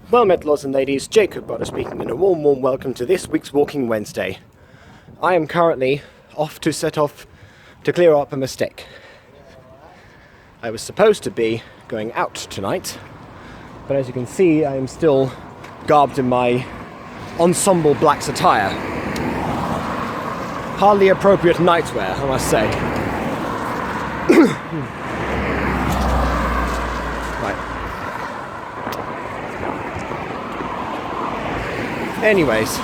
Well met, lords and ladies, Jacob Butter speaking, and a warm welcome to this week's Walking Wednesday. I am currently set off to clear up a mistake. I was supposed to be going out tonight, but as you can see, I am still garbed in my ensemble blacks attire. Hardly appropriate nightwear, I must say. Anyways,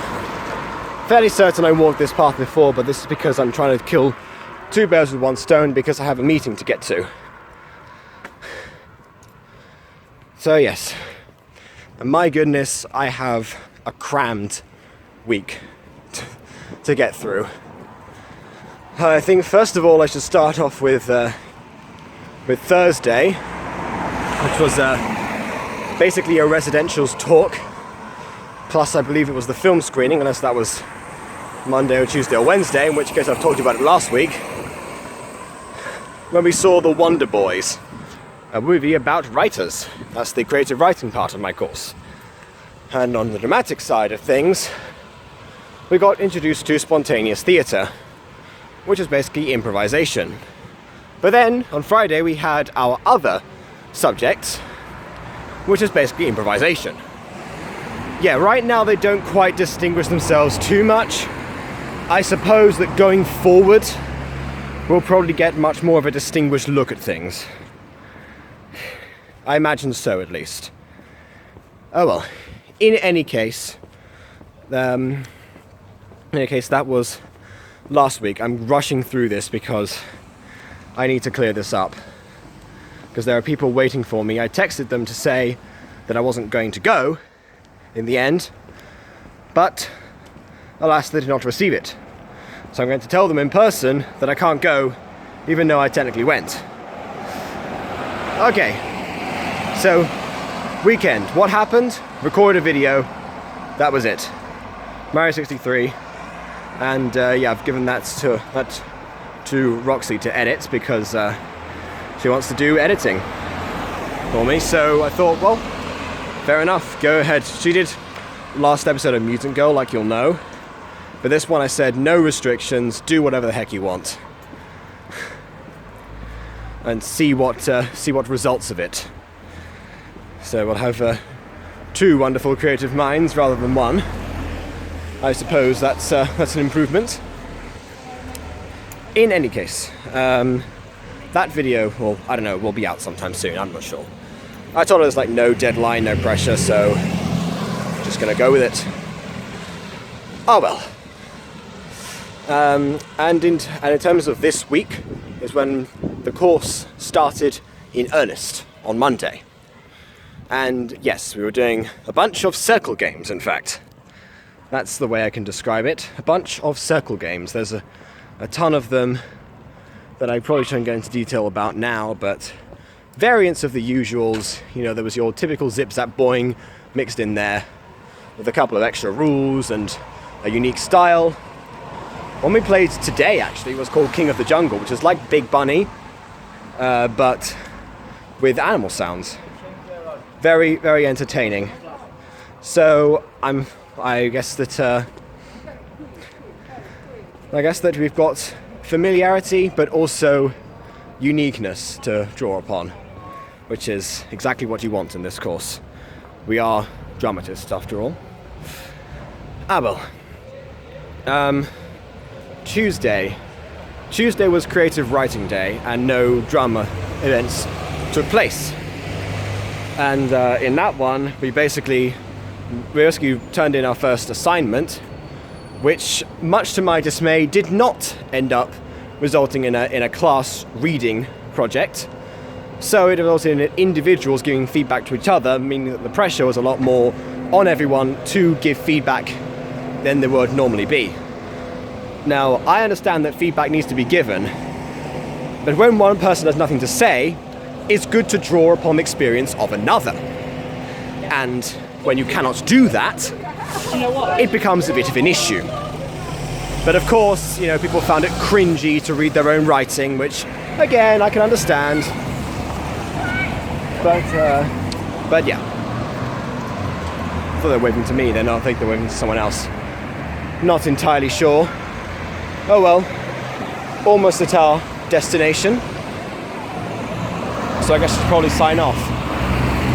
fairly certain I walked this path before, but this is because I'm trying to kill two birds with one stone because I have a meeting to get to. So yes, and my goodness, I have a crammed week to get through. I think first of all I should start off with Thursday, which was basically a residentials talk. Plus, I believe it was the film screening, unless that was Monday or Tuesday or Wednesday, in which case I've talked about it last week, when we saw The Wonder Boys, a movie about writers. That's the creative writing part of my course. And on the dramatic side of things, we got introduced to spontaneous theatre, which is basically improvisation. But then, on Friday, we had our other subject, which is basically improvisation. Yeah, right now they don't quite distinguish themselves too much. I suppose that going forward, we'll probably get much more of a distinguished look at things. I imagine so, at least. Oh well. In any case, that was last week. I'm rushing through this because I need to clear this up. Because there are people waiting for me. I texted them to say that I wasn't going to go in the end, but alas, they did not receive it. So I'm going to tell them in person that I can't go, even though I technically went. Okay, so weekend. What happened? Recorded a video. That was it. Mario 63, and yeah, I've given that to Roxy to edit because she wants to do editing for me. So I thought, well, fair enough, go ahead. She did last episode of Mutant Girl, like you'll know. But this one I said, no restrictions, do whatever the heck you want. And see what results of it. So we'll have two wonderful creative minds rather than one. I suppose that's an improvement. In any case, that video, well, I don't know, will be out sometime soon, I'm not sure. I told her there's like no deadline, no pressure, so just gonna go with it. Oh well. And in terms of this week is when the course started in earnest on Monday. And yes, we were doing a bunch of circle games, in fact. That's the way I can describe it. A bunch of circle games. There's a ton of them that I probably shouldn't go into detail about now, but variants of the usuals. You know, there was your typical zip-zap boing mixed in there with a couple of extra rules and a unique style. One we played today actually was called King of the Jungle, which is like Big Bunny, but with animal sounds. Very, very entertaining. So I guess that we've got familiarity, but also uniqueness to draw upon, which is exactly what you want in this course. We are dramatists, after all. Tuesday was creative writing day, and no drama events took place. And in that one, we basically turned in our first assignment, which, much to my dismay, did not end up resulting in a class reading project. So it resulted in individuals giving feedback to each other, meaning that the pressure was a lot more on everyone to give feedback than there would normally be. Now, I understand that feedback needs to be given, but when one person has nothing to say, it's good to draw upon the experience of another. And when you cannot do that, it becomes a bit of an issue. But of course, you know, people found it cringy to read their own writing, which, again, I can understand. But yeah. thought they were waving to me, then I think they're waving to someone else. Not entirely sure. Oh well, almost at our destination. So I guess I should probably sign off.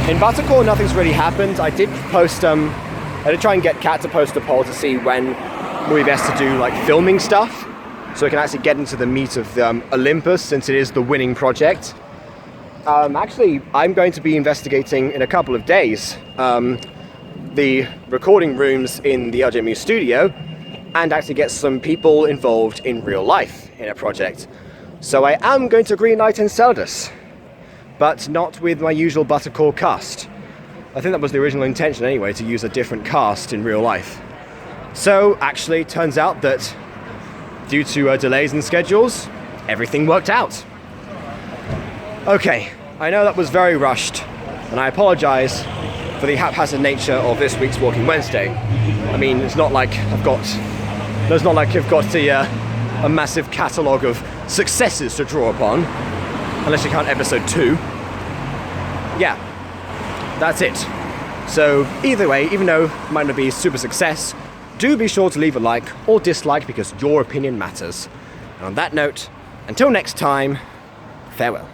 In Buttercore, nothing's really happened. I did post, I did try and get Kat to post a poll to see when would be best to do like filming stuff, so we can actually get into the meat of Olympus, since it is the winning project. Actually, I'm going to be investigating in a couple of days the recording rooms in the LJMU studio, and actually get some people involved in real life in a project. So I am going to greenlight Enceladus, but not with my usual Buttercore cast. I think that was the original intention anyway, to use a different cast in real life. So actually, it turns out that due to delays in schedules, everything worked out. Okay, I know that was very rushed, and I apologize for the haphazard nature of this week's Walking Wednesday. I mean, it's not like I've got a massive catalogue of successes to draw upon, unless you count episode 2. Yeah, that's it. So either way, even though it might not be a super success, do be sure to leave a like or dislike, because your opinion matters. And on that note, until next time, farewell.